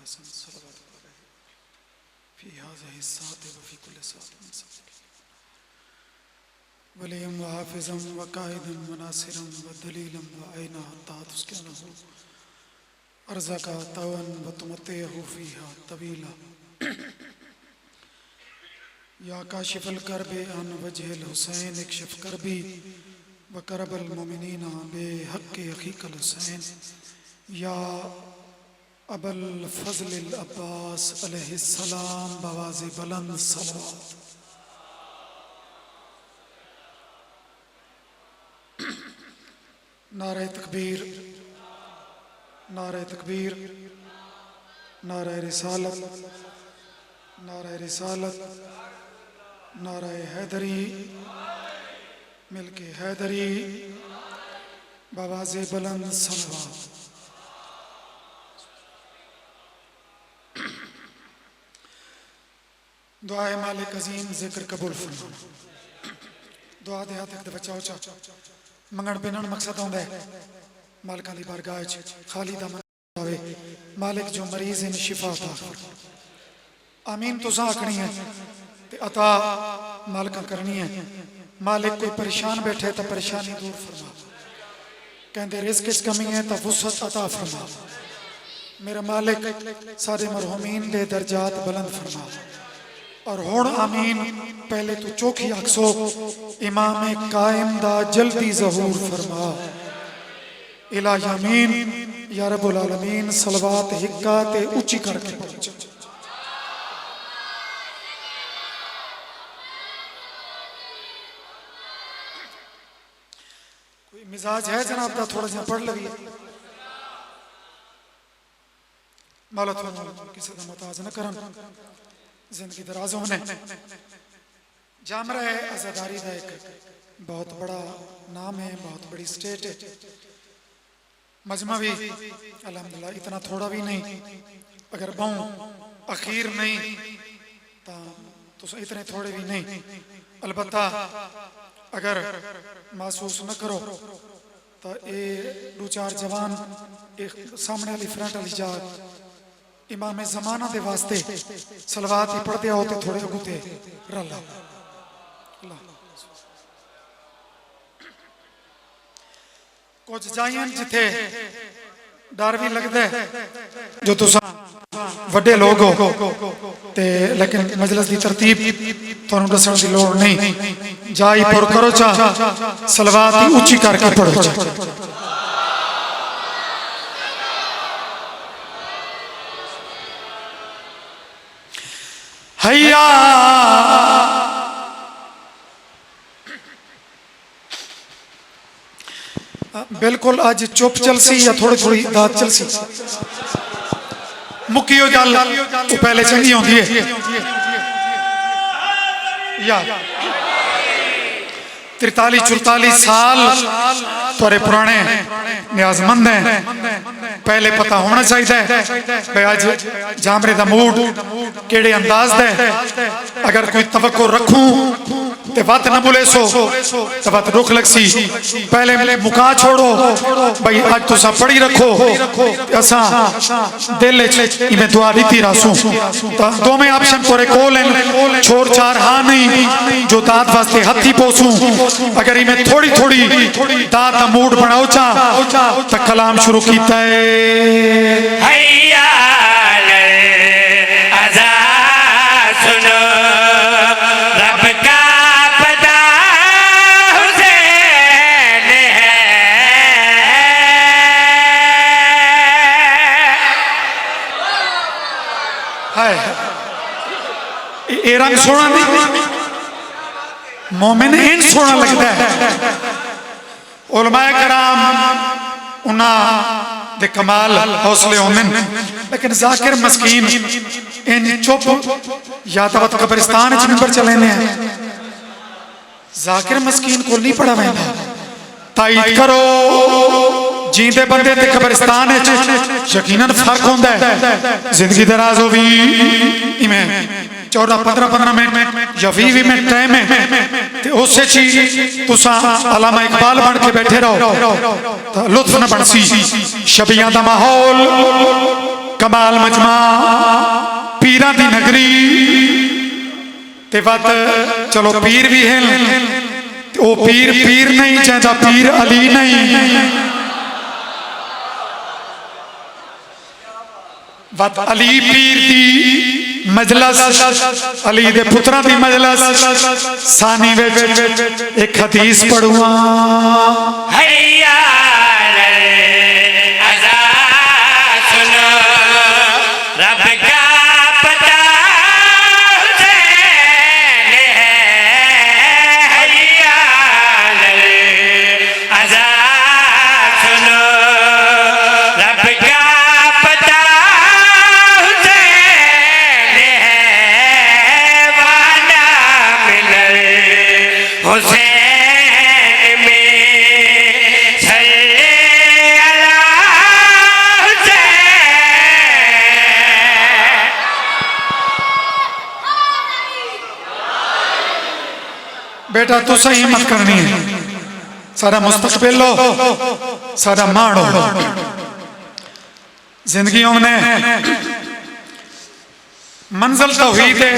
हसन सलवात फी हाज़िहि साअति व फी कुल्लि साअतिन मिन सदक़िल्लाह वलिय्यन व हाफ़िज़न व काइदन व नासिरन व दलीलन व ऐना हत्ता तुस्किनहु अर्ज़का तवन व तुमत्तिअहु फ़ीहा तवीला या काशिफ़ल कर्बे अन वजहिल हुसैन इक्शिफ़ कर्बी व करबल मोमिनीना बेहक़्क़ि अख़ीकल हुसैन या अबल फ़ज़लिल अब्बास अलैहिस्सलाम बवाज़ि बुलंद सलवात। नारे तकबीर, नारे तकबीर, नारे रिसालत, नारे रिसालत, नारे हैदरी, मिलके हैदरी, बवाज़े बुलंद सलवात। दुआए मालिक अज़ीम ज़िक्र कबूल फरमा। दुआ दे हाथ एक दफ़ा चाओ मंगण पिनण मकसद आउंदा है मालिकां दी बारगाह च खाली दा मन आवे मालिक जो मरीज़ इन शिफा अता फरमा। आमीन तुसां आखनी है ते अता मालिकां करनी है। मालिक कोई परेशान बैठे तो परेशानी दूर फरमा, कहंदे रिज़्क़ च कमी है तो वुसअत अता फरमा। मेरा मालिक सारे मरहूमीन दे दर्जात बुलंद फरमा। और हुण आमीन पहले तू चौखी आखसो इमाम कायम दा जल्दी ज़हूर फरमा। इलाही आमीन या रब्बुल आलमीन। सलवात हिक्का ते ऊंची करके पहुंच। कोई मिजाज है जनाब दा थोड़ा सा पढ़ लगी मौला किसी का मुताज न करन जिंदगी दराज होने। जामरा है आज़ादारी का एक बहुत बड़ा नाम है, बहुत बड़ी स्टेट है। मजमा भी अल्हम्दुलिल्लाह इतना थोड़ा भी नहीं, अगर बहु अखीर नहीं तो इतने थोड़े भी नहीं। अलबत्ता अगर महसूस न करो तो ये दो चार जवान एक सामने वाली फ्रंट वाली जा इमाम ज़माना दे वास्ते सलवात ही पढ़ते आओ तो थोड़े अगुते रला कुछ जाइए जिथे डर भी लगता है जो तुसा वड्डे लोग हो ते लेकिन मजलिस की तरतीब तुहानू दसण दी लोड़ नहीं। जाई पुर करो चा सलवात ही ऊंची करके पढ़ो चा। हैया बिल्कुल आज चुप चलसी या थोड़ी थोड़ी दाद चलसी मुक्कियो गल वो पहले चंगी होंदी है या 43-44 साल थोड़े पुराने न्याजमंद हैं। पहले पता होना चाहिए भाई आज जामरे दा मूड केड़े अंदाज दे। अगर कोई तवक्को रखूं ते बात न बोले सो तो बात रुख लगसी। पहले मुका छोड़ो भाई आज तुसा पढ़ी रखो असा दिल में दुआ दीती रासू दो में ऑप्शन तोरे कोल हैं। छोड़ चार हाँ नहीं जो दाद वास्ते हथी पोसू। अगर इमें थोड़ी थोड़ी दाद का मूड बनाओ चा तो कलाम शुरू कीता है। हैया अज़ा सुनो रब का पता हुसैन है। ये रंग सोना नहीं मोमिन इन सोना लगता है। उलमाए कराम उन्ना दे कमाल हौसले होंदे लेकिन जाकिर मस्कीन इन चुप या तो कब्रिस्तान च मिंबर चले ने जाकिर मस्कीन को नहीं पड़ा वैंदा। ताईद करो जींदे बंदे ते कब्रिस्तान च यकीनन फर्क होंदा है। जिंदगी दराज होवी इमें 14-15 मिनट या 20 मिनट टाइम है ते उसे ची तुसा अलामा इकबाल बन के बैठे रहो तो लुत्फ न बनसी। शबियां दा माहौल कमाल मजमा पीरां दी नगरी ते वत चलो पीर भी है वो पीर पीर नहीं चाहता पीर अली नहीं वत अली पीर दी मजलस अली दे पुत्रां दी मजलस सानी विच एक हदीस पढ़ुआ हैया अज़ा सुनो रब का पता हुसैन है हैया अज़ा सुनो रब का पता हुसैन है वादा मिले हुसैन में सल्ले अला हुसैन। बेटा तुसा हिम्मत करनी है सारा मुस्तकबिल लो सारा माणो जिंदगी हमने मंजिल तौहीद है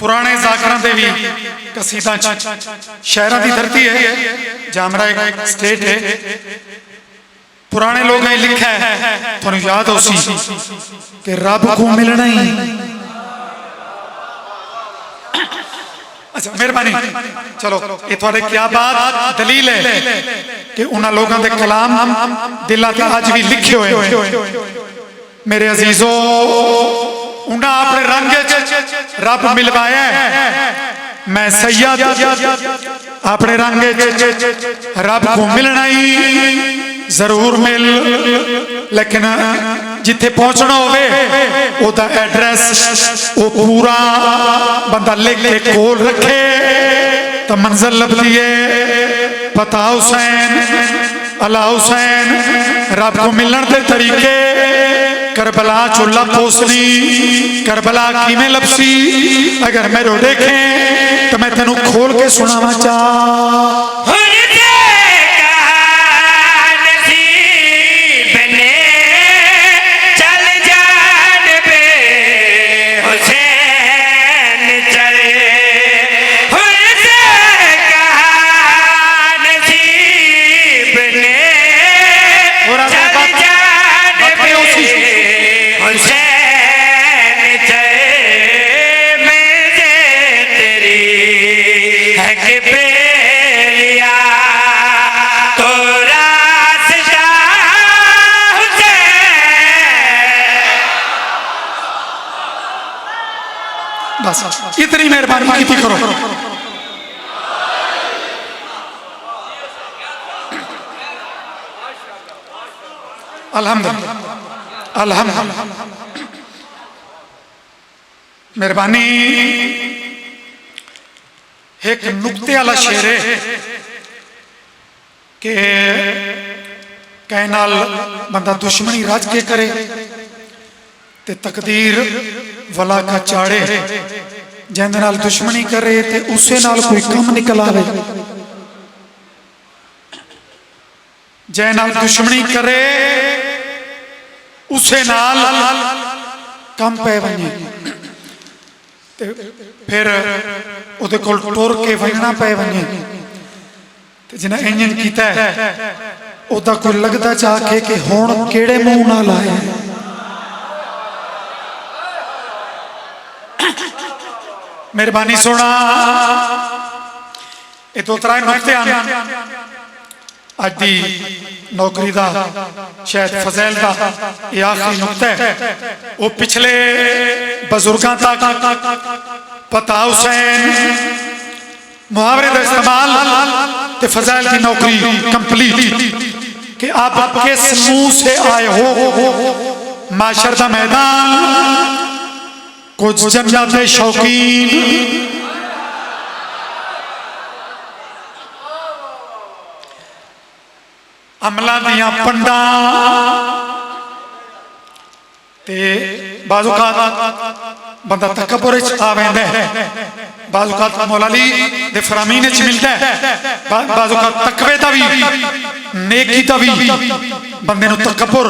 पुराने जाकरां दे भी कसीदा शहरां दी धरती है जामरा एक स्टेट है पुराने लोग ने लिखा है तुहानू याद हो सी कि रब को मिलना ही अच्छा मेहरबानी चलो ये थोड़े क्या बात दलील है कि उन्होंने लोगों के कलाम दिल ते अज भी लिखे हुए मेरे अजीजो उन्हें अपने रंग रब मिलवाया मैं सैयद अपने रंग रब को मिलना ही जरूर मिल लेकिन जिथे पहुंचना होवे ओदा एड्रेस वो पूरा बंदा लिख के कोल रखे तो मंजिल लभदी है पता हुसैन अला हुसैन रब को मिलने के तरीके करबला चुल्ला पोसनी करबला किमें लपसी अगर मेरे देखे तो मैं तेनू खोल के सुनावा चाह बस इतनी मेहरबानी की करो अल्हम्दुलिल्लाह अल्हम्दुलिल्लाह मेहरबानी एक नुक्ते वाला शेर है कि कह नाल बंदा दुश्मनी राज के करे ते तकदीर वला का चाड़े जिंदे नाल दुश्मनी करे ते उसे नाल कोई कम निकल आवे जै नाल दुश्मनी करे उसे नाल कम पै वने ते फिर उहदे कोल टुर के वजना पै वने ते जिन्हें इंजन कीता है ओदा कोई लगदा चाह के कि हुण किहड़े मुंह नाल आया मेहरबानी सुना ये दो त्रै नुक्ते आने अज दी नौकरी का शायद फजैल का यह आखिरी नुक्ता है वो पिछले बुजुर्गों तक पता हुसैन मुहावरे का इस्तेमाल ते फजैल की नौकरी कंप्लीट कि आप किस मुंह से आए हो माशर का मैदान कुछ जन्नत शौकीन अमला दियां पंडा ते बाजुकात बंदा तकब्बुर च आ वैंदा है बाजुकात मौला अली दे फरामीन च मिलदा है बाजुकात तकवे दा भी नेकी दा भी बंदे नूं तकब्बुर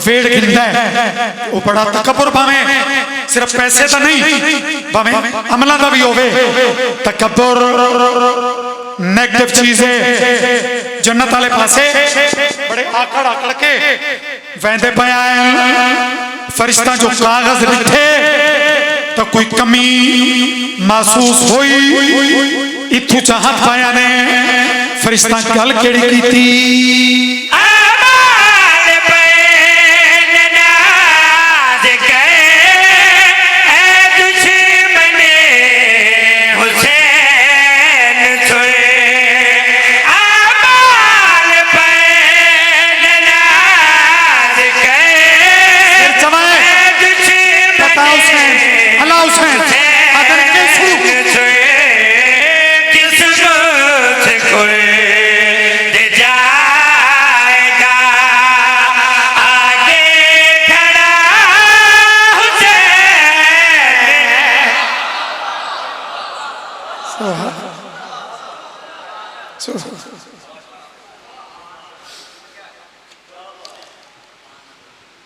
वेड़ गिंदा है। वो बड़ा तकब्बुर भावें सिर्फ पैसे दा नहीं भावें अमलां दा भी होवे। तकब्बुर नेगेटिव चीज है। जन्नत वाले पासे बड़े आकड़ आकड़ के वेंदे पया फरिश्ता जो कागज लिखे तो कोई कमी महसूस हुई इथू चाहत पाया ने फरिश्ता गल केड़ी कीती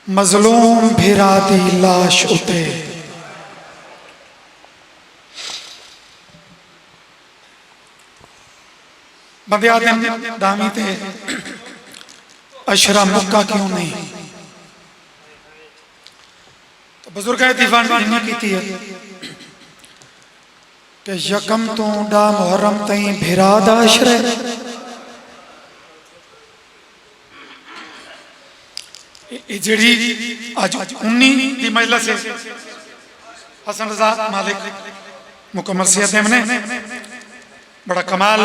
मजलूम भिरा दी लाश उते बंदे आदे दामी ते अशरा मुक्का क्यों नहीं। तो बुजुर्ग दीवान की है कि यकम तो डा मुहर्रम तई भिरा दा अशरा जी अज 19 की महिला से हसन रजा मालिक मुकम्मल सेहत ने बड़ा कमाल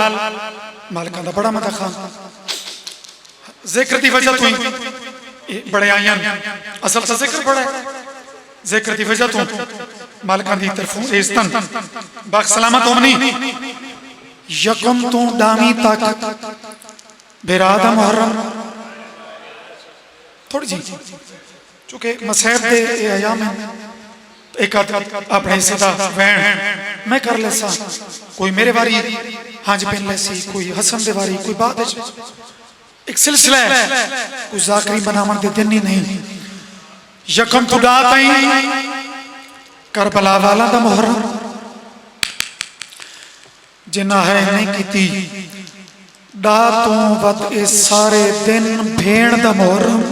मालिका का बड़ा मदा खान जिक्र की वजह तो बड़े आयन असल से जिक्र बड़ा जिक्र की वजह तो मालिका की तरफों इज्जत बाख सलामत होनी यकम तो दामी तक बिरादा मुहर्रम थोड़ी जी चूंकि मसहब दे अयाम एक अपने हिस्से का वैन मैं कर ले सा कोई मेरे बारी हांज पहन ले सी कोई हसन दे बारी कोई बाद एक सिलसिला है कोई जाकरी बनावन दे दिन ही नहीं यकम खुदा ताई करबला वाला दा मुहर्रम जिन्ना है नहीं कीती डा तो वत ए सारे दिन भेड़ दा मुहर्रम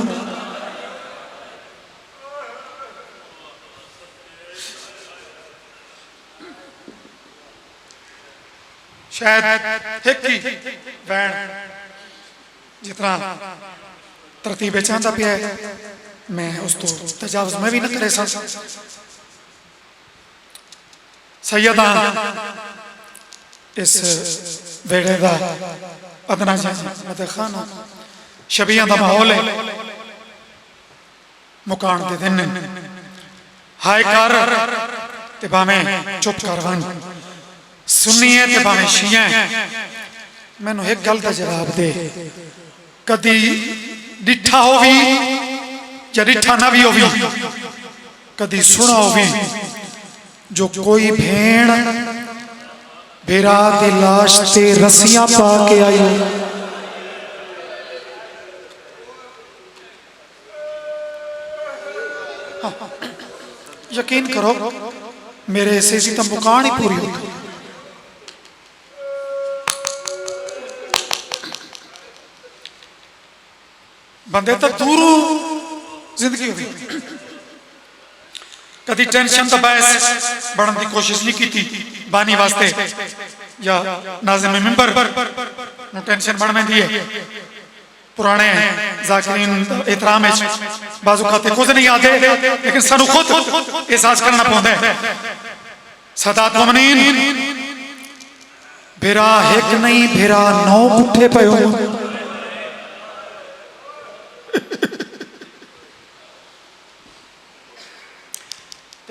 शायद एक ही वैन जितना तरतीब चाहता पिया है मैं उस तो तजावज में भी न करे सा सैयदा इस वेड़े का अदना मत खाना शबिया का माहौल है मुकान के दिन हाय कर ते भावें चुप कर वन सुनिए ते भावें शिया मैनू एक गल का जवाब दे कदी डिठा हो भी या डिठा ना भी हो भी कदी सुना हो भी जो कोई भेड़ भेरा दी लाश ते रस्सियां पा के आई हो यकीन करो मेरे ऐसे सी तो मुकान ही पूरी हो गई बंदे तो दूरों जिंदगी हो गई कभी टेंशन तो बहस बढ़ने की कोशिश नहीं की थी बानी वास्ते या नाज़िम मिंबर नो टेंशन बढ़ में दिए पुराने जाकिरीन एहतराम है बाजू खाते कुछ नहीं आते लेकिन सानू खुद एहसास करना पौंदा है सदात मोमिनीन भेरा एक नहीं भेरा 9 पुठे पयो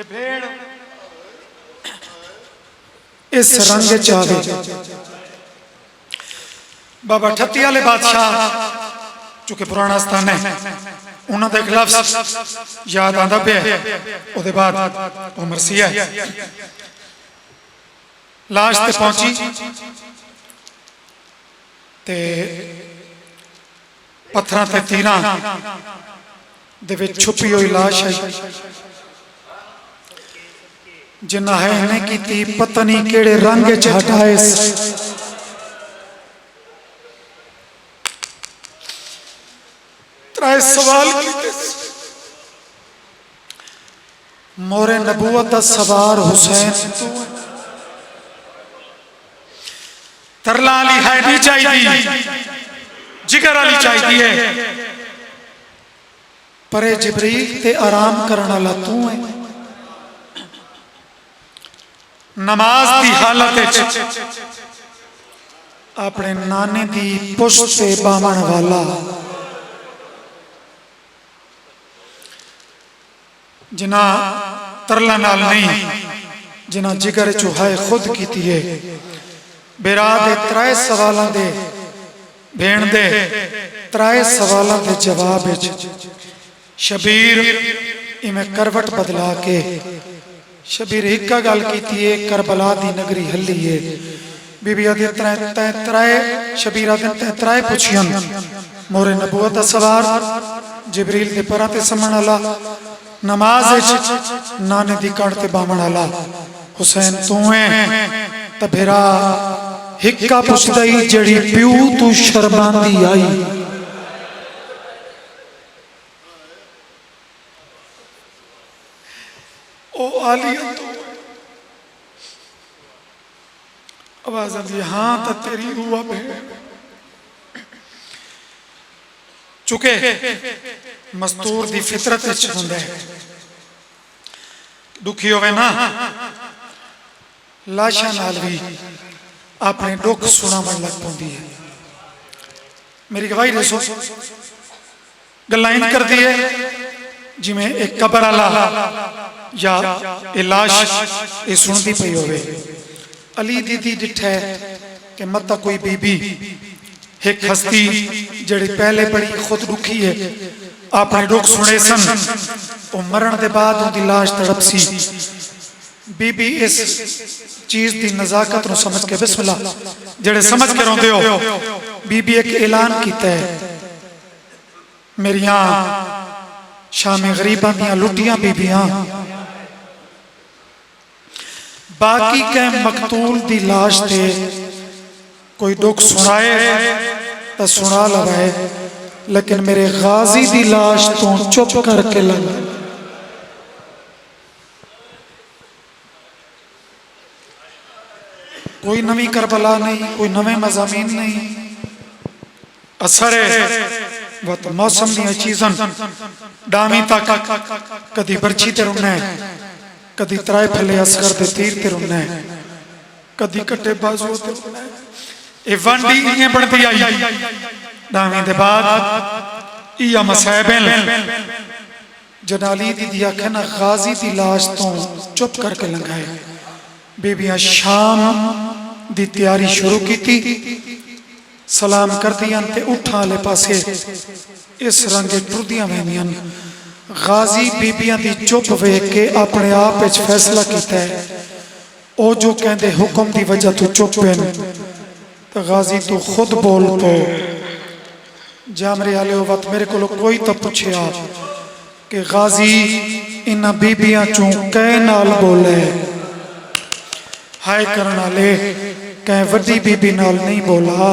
भेड़ इस रंग चावे बाबा ठत्ती वाले बादशाह चूंकि पुराना स्थान है उन्होंने एक लफ्ज याद आंदा पे उसके बाद उमर सिया लाश ते पहुंची ते पत्थरां ते तीरां दे विच छुपी हुई लाश है जिन्ना है इन्हें कीती पता नहीं केड़े रंग च हटाए त्रै सवाल कीते मोरे नबूवत दा सवार हुसैन तरला वाली है नहीं चाहिए जिगर वाली चाहिए परे जिबरील ते आराम करने वाला तू है नमाज की हालत अपने नाने की पुष्ट से बामण वाला जिना तरला नाल नहीं जिना जिगर चुहाए खुद की है बेरा दे त्रै सवालों दे भेण दे त्रै सवालों के जवाब शबीर इवें करवट बदला के शबीर एक गल की है करबला दी नगरी हली है बीबी आदि त्रै शबीर आदि त्रै पुछियन मोरे नबूवत दा सवार जिबरील दे परां ते समण वाला नमाज नाने दी कड़ ते बामण वाला हुसैन तू है ते फिरा हिक्का पुछदा ही जड़ी प्यू तू शर्मांदी आई ओ आलिया तो आवाज आती हाँ तो तेरी हुआ पे चुके मस्तूर दी फितरत होंदा है दुखी होवे ना लाशा नाल भी अपने दुख सुनावन लग पौंदी है मेरी गवाही दसो गल्लां इंज करदी है जिवें एक कबर वाला या ए लाश ये सुनदी पई होवे अली दीदी डिठा कि मत कोई बीबी एक हस्ती जड़ी पहले बड़ी खुद दुखी है अपने दुख सुने सन वो मरण के बाद उनकी लाश तड़प सी बीबी इस चीज की नजाकत नु समझ के बिस्मिल्लाह जड़े समझ के रोंदे हो बीबी एक ऐलान किया है मेरियां शामी गरीबां दियां लुटियां बीबियां बाकी के मकतूल दी लाश ते कोई दुख सुनाए तो सुना लवाए लेकिन मेरे गाजी दी लाश तो चुप करके लगा कोई नवी करबला नहीं कोई नवे मजामीन नहीं असर वत मौसम दी चीज़न डामी तक कदी बर्छी ते रुना है कदी त्राए फले असगर दे तीर ते रुना है कदी कट्टे बाजू ते रुना है ये वंडी इं बनती आई डामी दे बाद इया मसैबें जनाली दी आखे ना गाजी दी लाश तो चुप करके लंघाए बीबियां शाम दी तैयारी शुरू की थी सलाम कर दियां ते उठा वाले पासे इस रंगे टुरदियां वहदियां गाजी बीबियां दी चुप वेख के अपने आप विच फैसला किया है ओ जो कहंदे हुक्म दी वजह तो चुप है तो गाजी तू खुद बोल पो जामरे आले वक्त मेरे को कोई तो पूछया कि गाजी इन्हां बीबियां चों कै नाल बोले हाय करन वाले कै वड्डी बीबी नाल नहीं बोला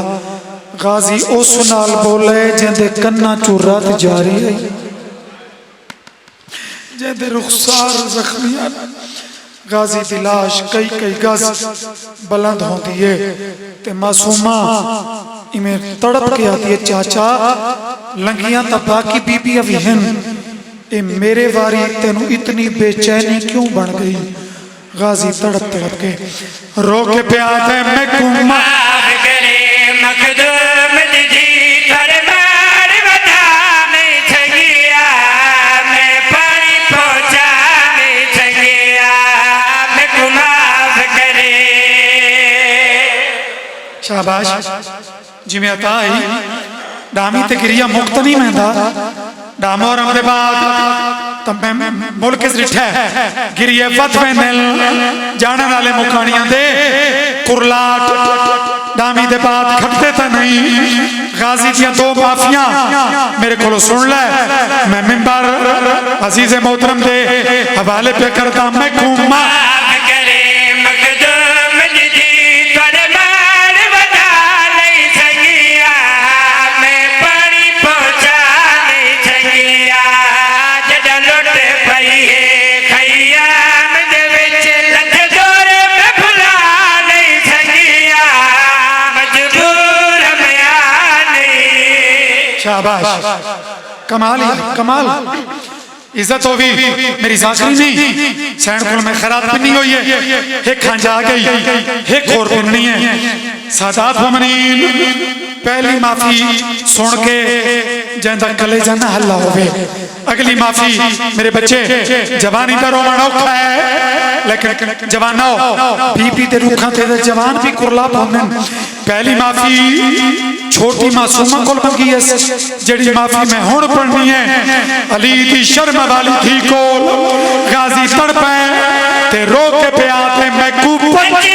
गाजी उस नाल बोले जिंदे कन्ना चों रात जारी है जिंदे रुखसार जख्मियां गाजी दी लाश कई कई गज बुलंद होती है ते मासूमा इमें तड़प के आती है चाचा लंगियां तो बाकी बीबियां भी हैं ए मेरे वारी तेनू इतनी बेचैनी क्यों बन गई गाजी तड़प तड़प के रो के प्याद है मैं कुमा करे मखदूम जी फरमान बता में छगिया मैं पानी पहुंचा में छगिया मैं कुमाफ करे शाबाश जिमें अता आई डामी ते गिरिया मुक्त नहीं महंदा डामो और हमरे बाद तब मैं मुल्क रिठा गिरिए वत में जाने वाले मुखानियां दे कुरलाट दामी दे बाद खटते तो नहीं गाजी दियां दो माफियां मेरे को सुन ले मैं मिंबर अजीज मोहतरम दे हवाले पे करता मैं घूमा शाबाश कमाल कमाल इज्जत होगी मेरी जाकरी नहीं सैन को मैं खैरात पिन्नी हुई है एक खांजा आ गई एक और पिन्नी है सादात मुमनीन पहली माफी सुन के जैसा कलेजा ना हल्ला होवे अगली माफी मेरे बच्चे जवानी का रोना औखा है लेकिन जवाना हो बीपी ते रूखा ते जवान भी कुरला पाने पहली माफी छोटी मासूमा को मंगी है जड़ी माफी मैं हुण पढ़नी है अली दी शर्म वाली थी को गाजी तड़पे ते रो के पिया ते मैं कूपन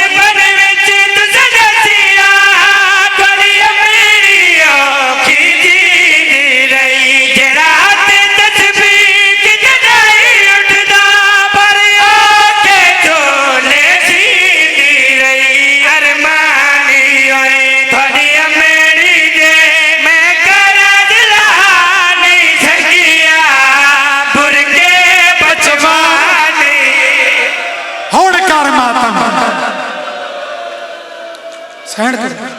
सैन कर